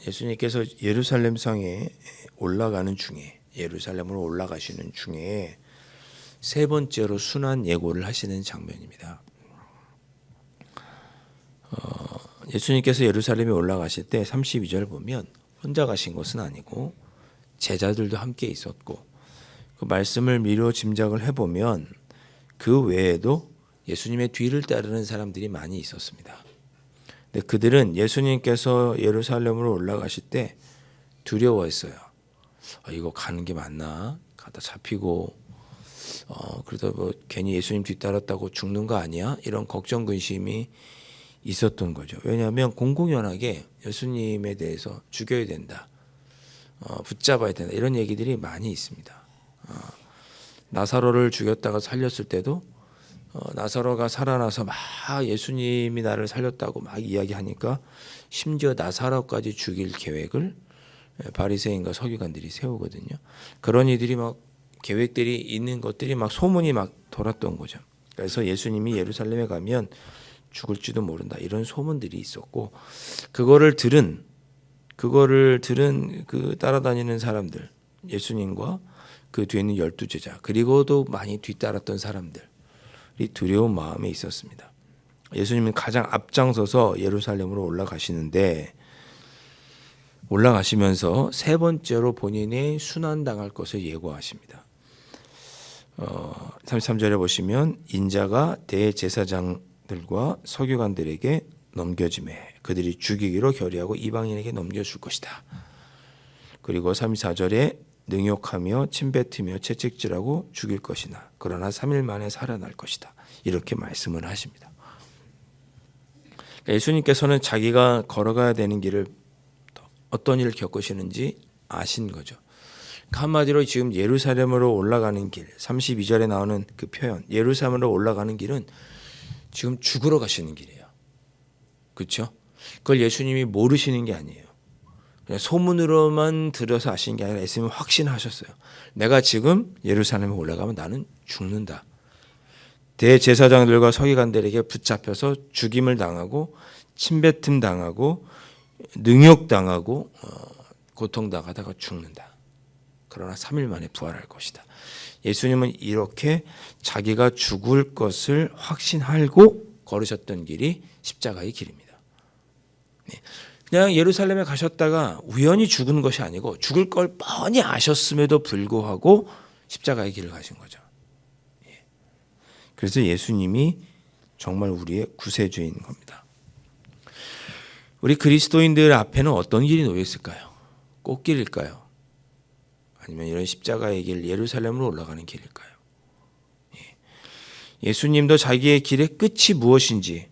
예수님께서 예루살렘 성에 올라가는 중에, 예루살렘으로 올라가시는 중에 세 번째로 순환 예고를 하시는 장면입니다. 예수님께서 예루살렘에 올라가실 때 32절 보면 혼자 가신 것은 아니고 제자들도 함께 있었고, 그 말씀을 미루어 짐작을 해보면 그 외에도 예수님의 뒤를 따르는 사람들이 많이 있었습니다. 근데 그들은 예수님께서 예루살렘으로 올라가실 때 두려워했어요. 이거 가는 게 맞나? 가다 잡히고 그러다 뭐 괜히 예수님 뒤따랐다고 죽는 거 아니야? 이런 걱정 근심이 있었던 거죠. 왜냐하면 공공연하게 예수님에 대해서 죽여야 된다, 붙잡아야 된다, 이런 얘기들이 많이 있습니다. 나사로를 죽였다가 살렸을 때도 나사로가 살아나서 막 예수님이 나를 살렸다고 막 이야기하니까 심지어 나사로까지 죽일 계획을 바리새인과 서기관들이 세우거든요. 그런 이들이 막 계획들이 있는 것들이 막 소문이 막 돌았던 거죠. 그래서 예수님이 예루살렘에 가면 죽을지도 모른다, 이런 소문들이 있었고, 그거를 들은 그 따라다니는 사람들, 예수님과 그 뒤에 있는 12제자, 그리고도 많이 뒤따랐던 사람들이 두려운 마음에 있었습니다. 예수님은 가장 앞장서서 예루살렘으로 올라가시는데, 올라가시면서 세 번째로 본인이 순환당할 것을 예고하십니다. 33절에 보시면 인자가 대제사장들과 서기관들에게 넘겨지매 그들이 죽이기로 결의하고 이방인에게 넘겨줄 것이다. 그리고 34절에 능욕하며 침뱉으며 채찍질하고 죽일 것이나 그러나 3일 만에 살아날 것이다, 이렇게 말씀을 하십니다. 예수님께서는 자기가 걸어가야 되는 길을, 어떤 일을 겪으시는지 아신 거죠. 한마디로 지금 예루살렘으로 올라가는 길, 32절에 나오는 그 표현, 예루살렘으로 올라가는 길은 지금 죽으러 가시는 길이에요. 그렇죠? 그걸 예수님이 모르시는 게 아니에요. 그냥 소문으로만 들어서 아신 게 아니라 예수님은 확신하셨어요. 내가 지금 예루살렘에 올라가면 나는 죽는다. 대제사장들과 서기관들에게 붙잡혀서 죽임을 당하고 침뱉음 당하고 능욕당하고 고통당하다가 죽는다. 그러나 3일 만에 부활할 것이다. 예수님은 이렇게 자기가 죽을 것을 확신하고 걸으셨던 길이 십자가의 길입니다. 그냥 예루살렘에 가셨다가 우연히 죽은 것이 아니고 죽을 걸 뻔히 아셨음에도 불구하고 십자가의 길을 가신 거죠. 그래서 예수님이 정말 우리의 구세주인 겁니다. 우리 그리스도인들 앞에는 어떤 길이 놓여 있을까요? 꽃길일까요? 아니면 이런 십자가의 길, 예루살렘으로 올라가는 길일까요? 예수님도 자기의 길의 끝이 무엇인지,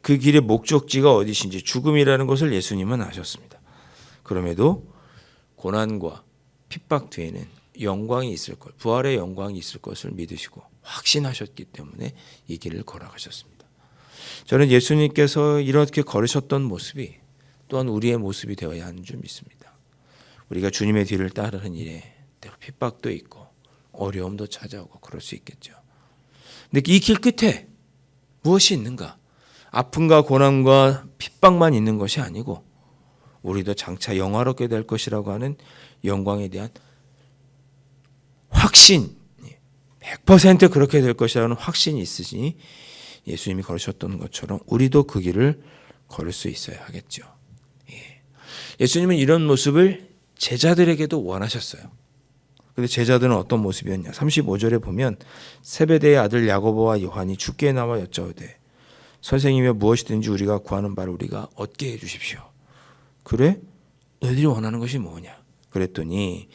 그 길의 목적지가 어디신지, 죽음이라는 것을 예수님은 아셨습니다. 그럼에도 고난과 핍박 뒤에는 영광이 있을 것, 부활의 영광이 있을 것을 믿으시고 확신하셨기 때문에 이 길을 걸어가셨습니다. 저는 예수님께서 이렇게 걸으셨던 모습이 또한 우리의 모습이 되어야 하는 줄 믿습니다. 우리가 주님의 뒤를 따르는 일에 때로 핍박도 있고 어려움도 찾아오고 그럴 수 있겠죠. 근데 이 길 끝에 무엇이 있는가? 아픔과 고난과 핍박만 있는 것이 아니고 우리도 장차 영화롭게 될 것이라고 하는 영광에 대한 확신, 100% 그렇게 될 것이라는 확신이 있으니 예수님이 걸으셨던 것처럼 우리도 그 길을 걸을 수 있어야 하겠죠. 예수님은 이런 모습을 제자들에게도 원하셨어요. 그런데 제자들은 어떤 모습이었냐? 35절에 보면 세베대의 아들 야고보와 요한이 주께 나와 여짜오되 선생님이여 무엇이든지 우리가 구하는 바를 우리가 얻게 해주십시오. 그래? 너희들이 원하는 것이 뭐냐? 그랬더니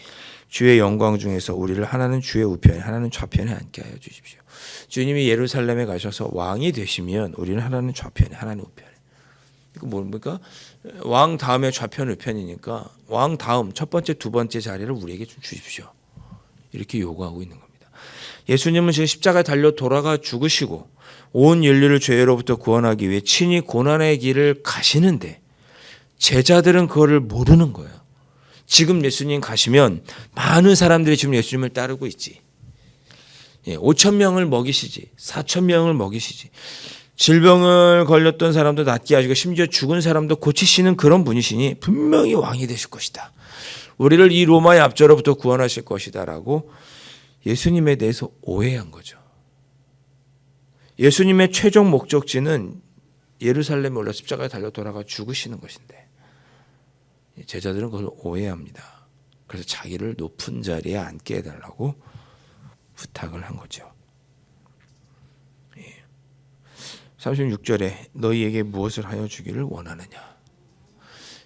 주의 영광 중에서 우리를 하나는 주의 우편에 하나는 좌편에 앉게 하여 주십시오. 주님이 예루살렘에 가셔서 왕이 되시면 우리는 하나는 좌편에 하나는 우편에. 이거 뭡니까? 왕 다음에 좌편 우편이니까 왕 다음 첫 번째 두 번째 자리를 우리에게 좀 주십시오. 이렇게 요구하고 있는 겁니다. 예수님은 지금 십자가에 달려 돌아가 죽으시고 온 인류를 죄로부터 구원하기 위해 친히 고난의 길을 가시는데 제자들은 그거를 모르는 거예요. 지금 예수님 가시면 많은 사람들이 지금 예수님을 따르고 있지. 5,000명을 먹이시지, 4,000명을 먹이시지. 질병을 걸렸던 사람도 낫게 하시고 심지어 죽은 사람도 고치시는 그런 분이시니 분명히 왕이 되실 것이다. 우리를 이 로마의 압제로부터 구원하실 것이다라고 예수님에 대해서 오해한 거죠. 예수님의 최종 목적지는 예루살렘에 올라 십자가에 달려 돌아가 죽으시는 것인데 제자들은 그걸 오해합니다. 그래서 자기를 높은 자리에 앉게 해달라고 부탁을 한 거죠. 36절에 너희에게 무엇을 하여 주기를 원하느냐.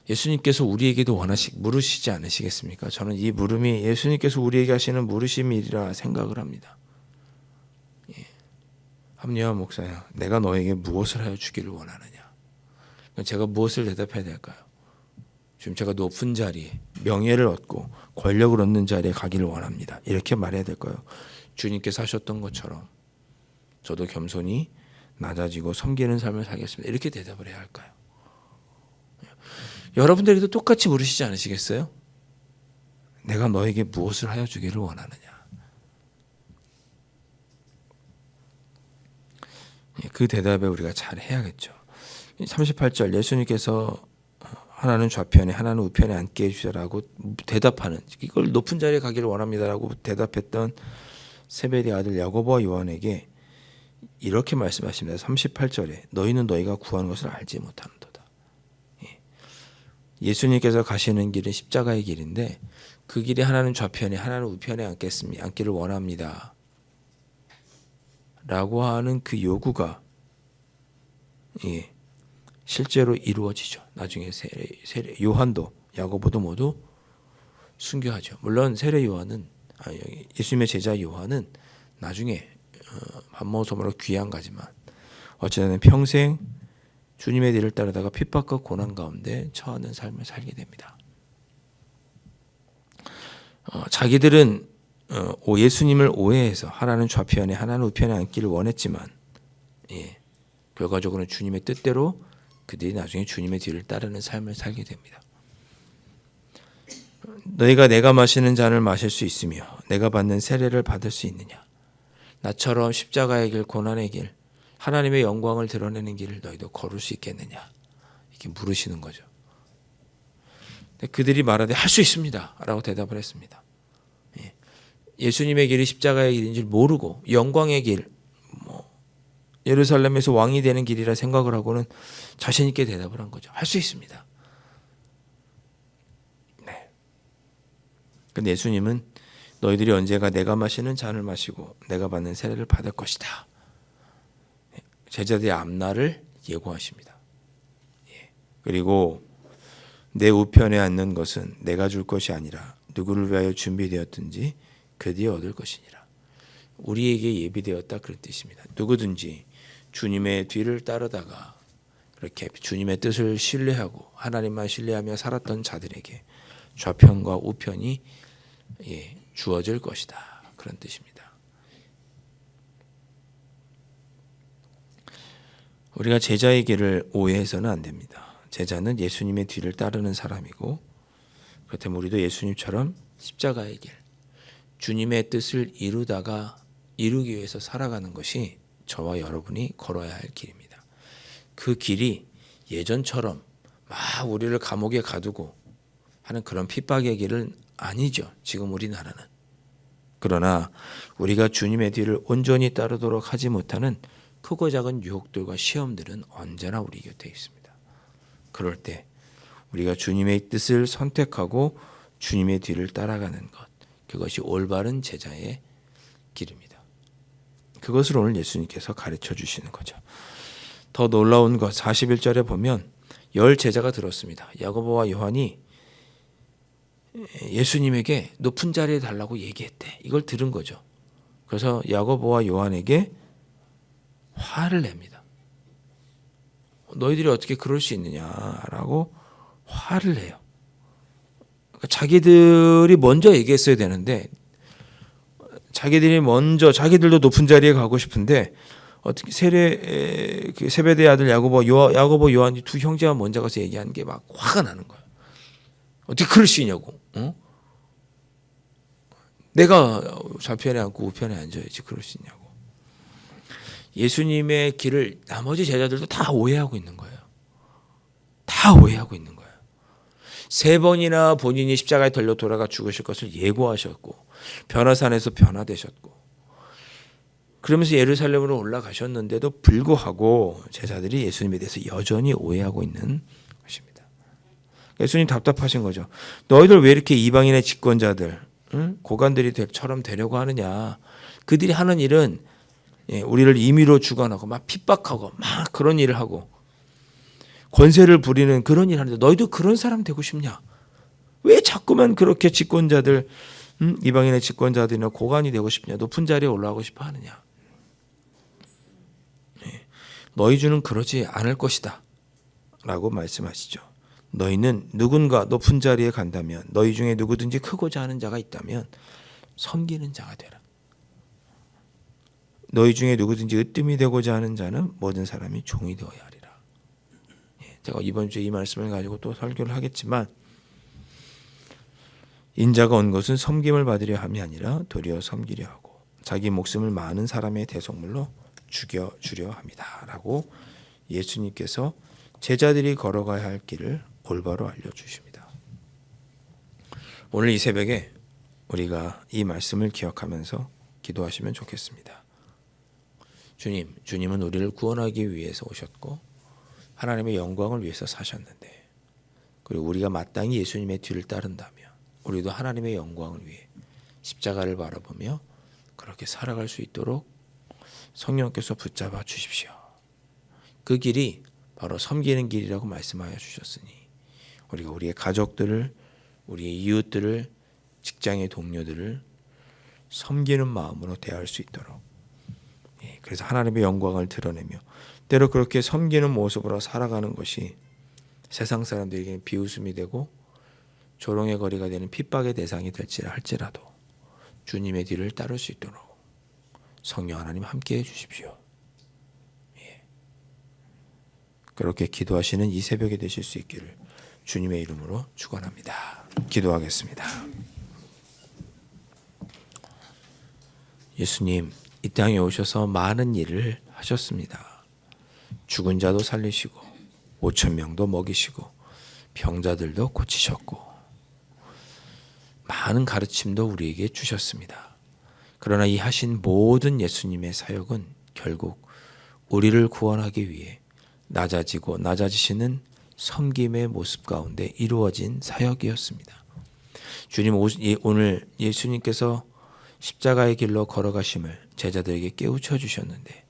예수님께서 우리에게도 물으시지 않으시겠습니까? 저는 이 물음이 예수님께서 우리에게 하시는 물으심이라 생각을 합니다. 합리화 목사야, 내가 너에게 무엇을 하여 주기를 원하느냐. 제가 무엇을 대답해야 될까요? 지금 제가 높은 자리에 명예를 얻고 권력을 얻는 자리에 가기를 원합니다. 이렇게 말해야 될까요? 주님께서 하셨던 것처럼 저도 겸손히 낮아지고 섬기는 삶을 살겠습니다. 이렇게 대답을 해야 할까요? 여러분들도 똑같이 물으시지 않으시겠어요? 내가 너에게 무엇을 하여 주기를 원하느냐. 그 대답에 우리가 잘 해야겠죠. 38절 예수님께서 하나는 좌편에 하나는 우편에 앉게 해주시라고 대답하는, 이걸 높은 자리에 가기를 원합니다라고 대답했던 세베대 아들 야고보와 요한에게 이렇게 말씀하십니다. 38절에 너희는 너희가 구하는 것을 알지 못하는도다. 예수님께서 가시는 길은 십자가의 길인데 그 길이 하나는 좌편에 하나는 우편에 앉기를 원합니다 라고 하는 그 요구가 실제로 이루어지죠. 나중에 세례 요한도 야고보도 모두 순교하죠. 물론 세례 요한은 예수님의 제자 요한은 나중에 반모섬으로 귀양 가지만 어쨌든 평생 주님의 뒤를 따르다가 핍박과 고난 가운데 처하는 삶을 살게 됩니다. 자기들은 예수님을 오해해서 하나는 좌편에 하나는 우편에 앉기를 원했지만 결과적으로는 주님의 뜻대로 그들이 나중에 주님의 뒤를 따르는 삶을 살게 됩니다. 너희가 내가 마시는 잔을 마실 수 있으며 내가 받는 세례를 받을 수 있느냐. 나처럼 십자가의 길, 고난의 길, 하나님의 영광을 드러내는 길을 너희도 걸을 수 있겠느냐. 이렇게 물으시는 거죠. 그들이 말하되 할 수 있습니다 라고 대답을 했습니다. 예수님의 길이 십자가의 길인 줄 모르고 영광의 길, 예루살렘에서 왕이 되는 길이라 생각을 하고는 자신 있게 대답을 한 거죠. 할 수 있습니다. 네. 근데 예수님은 너희들이 언제가 내가 마시는 잔을 마시고 내가 받는 세례를 받을 것이다. 제자들의 앞날을 예고하십니다. 그리고 내 우편에 앉는 것은 내가 줄 것이 아니라 누구를 위하여 준비되었든지 그 뒤에 얻을 것이니라. 우리에게 예비되었다 그런 뜻입니다. 누구든지 주님의 뒤를 따르다가 그렇게 주님의 뜻을 신뢰하고 하나님만 신뢰하며 살았던 자들에게 좌편과 우편이 주어질 것이다 그런 뜻입니다. 우리가 제자의 길을 오해해서는 안 됩니다. 제자는 예수님의 뒤를 따르는 사람이고 그렇다면 우리도 예수님처럼 십자가의 길, 주님의 뜻을 이루기 위해서 살아가는 것이 저와 여러분이 걸어야 할 길입니다. 그 길이 예전처럼 막 우리를 감옥에 가두고 하는 그런 핍박의 길은 아니죠. 지금 우리나라는. 그러나 우리가 주님의 뒤를 온전히 따르도록 하지 못하는 크고 작은 유혹들과 시험들은 언제나 우리 곁에 있습니다. 그럴 때 우리가 주님의 뜻을 선택하고 주님의 뒤를 따라가는 것, 그것이 올바른 제자의 길입니다. 그것을 오늘 예수님께서 가르쳐 주시는 거죠. 더 놀라운 것 41절에 보면 10 제자가 들었습니다. 야고보와 요한이 예수님에게 높은 자리에 달라고 얘기했대. 이걸 들은 거죠. 그래서 야고보와 요한에게 화를 냅니다. 너희들이 어떻게 그럴 수 있느냐라고 화를 내요. 그러니까 자기들이 먼저 얘기했어야 되는데 자기들도 높은 자리에 가고 싶은데 어떻게 세베대 아들 야고보 요한이 두 형제가 먼저 가서 얘기하는 게 막 화가 나는 거예요. 어떻게 그럴 수 있냐고. 내가 좌편에 앉고 우편에 앉아야지 그럴 수 있냐고. 예수님의 길을 나머지 제자들도 다 오해하고 있는 거예요. 다 오해하고 있는 거예요. 3번이나 본인이 십자가에 달려 돌아가 죽으실 것을 예고하셨고 변화산에서 변화되셨고 그러면서 예루살렘으로 올라가셨는데도 불구하고 제자들이 예수님에 대해서 여전히 오해하고 있는 것입니다. 예수님 답답하신 거죠. 너희들 왜 이렇게 이방인의 집권자들, 고관들이처럼 되려고 하느냐. 그들이 하는 일은 우리를 임의로 주관하고 막 핍박하고 막 그런 일을 하고 권세를 부리는 그런 일을 하는데 너희도 그런 사람 되고 싶냐? 왜 자꾸만 그렇게 집권자들, 이방인의 집권자들이나 고관이 되고 싶냐? 높은 자리에 올라가고 싶어 하느냐? 너희 주는 그러지 않을 것이다 라고 말씀하시죠. 너희는 누군가 높은 자리에 간다면 너희 중에 누구든지 크고자 하는 자가 있다면 섬기는 자가 되라. 너희 중에 누구든지 으뜸이 되고자 하는 자는 모든 사람이 종이 되어야 하리라. 제가 이번 주에 이 말씀을 가지고 또 설교를 하겠지만 인자가 온 것은 섬김을 받으려 함이 아니라 도리어 섬기려 하고 자기 목숨을 많은 사람의 대속물로 죽여주려 합니다 라고 예수님께서 제자들이 걸어가야 할 길을 올바로 알려주십니다. 오늘 이 새벽에 우리가 이 말씀을 기억하면서 기도하시면 좋겠습니다. 주님은 우리를 구원하기 위해서 오셨고 하나님의 영광을 위해서 사셨는데 그리고 우리가 마땅히 예수님의 뒤를 따른다면 우리도 하나님의 영광을 위해 십자가를 바라보며 그렇게 살아갈 수 있도록 성령께서 붙잡아 주십시오. 그 길이 바로 섬기는 길이라고 말씀하여 주셨으니 우리가 우리의 가족들을, 우리의 이웃들을, 직장의 동료들을 섬기는 마음으로 대할 수 있도록 그래서 하나님의 영광을 드러내며 때로 그렇게 섬기는 모습으로 살아가는 것이 세상 사람들에게 비웃음이 되고 조롱의 거리가 되는 핍박의 대상이 할지라도 주님의 뒤를 따를 수 있도록 성령 하나님 함께해 주십시오. 그렇게 기도하시는 이 새벽이 되실 수 있기를 주님의 이름으로 축원합니다. 기도하겠습니다. 예수님, 이 땅에 오셔서 많은 일을 하셨습니다. 죽은 자도 살리시고 5,000명도 먹이시고 병자들도 고치셨고 많은 가르침도 우리에게 주셨습니다. 그러나 이 하신 모든 예수님의 사역은 결국 우리를 구원하기 위해 낮아지고 낮아지시는 섬김의 모습 가운데 이루어진 사역이었습니다. 주님, 오늘 예수님께서 십자가의 길로 걸어가심을 제자들에게 깨우쳐 주셨는데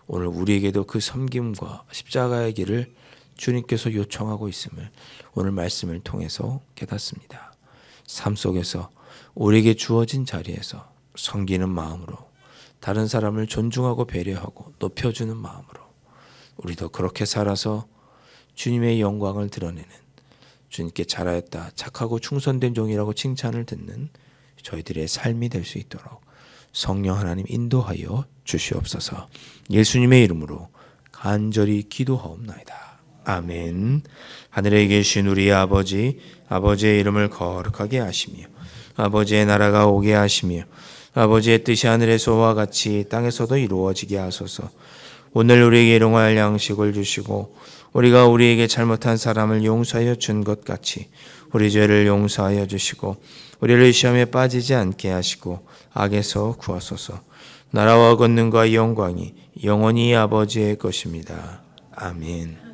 오늘 우리에게도 그 섬김과 십자가의 길을 주님께서 요청하고 있음을 오늘 말씀을 통해서 깨닫습니다. 삶 속에서 우리에게 주어진 자리에서 섬기는 마음으로 다른 사람을 존중하고 배려하고 높여주는 마음으로 우리도 그렇게 살아서 주님의 영광을 드러내는 주님께 잘하였다 착하고 충성된 종이라고 칭찬을 듣는 저희들의 삶이 될 수 있도록 성령 하나님 인도하여 주시옵소서. 예수님의 이름으로 간절히 기도하옵나이다. 아멘. 하늘에 계신 우리 아버지, 아버지의 이름을 거룩하게 하시며 아버지의 나라가 오게 하시며 아버지의 뜻이 하늘에서와 같이 땅에서도 이루어지게 하소서. 오늘 우리에게 일용할 양식을 주시고 우리가 우리에게 잘못한 사람을 용서하여 준 것 같이 우리 죄를 용서하여 주시고 우리를 시험에 빠지지 않게 하시고 악에서 구하소서. 나라와 권능과 영광이 영원히 아버지의 것입니다. 아멘.